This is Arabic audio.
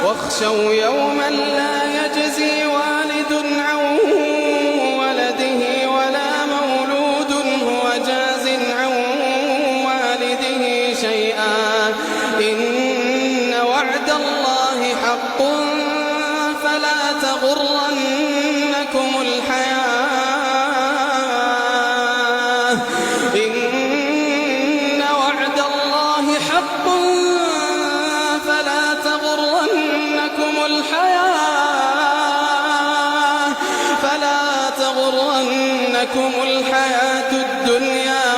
واخشوا يوما لا يجزي والد عن ولده ولا مولود هو جاز عن والده شيئا إن وعد الله حق فلا تغرنكم الحياة فلا تغرنكم الحياة الدنيا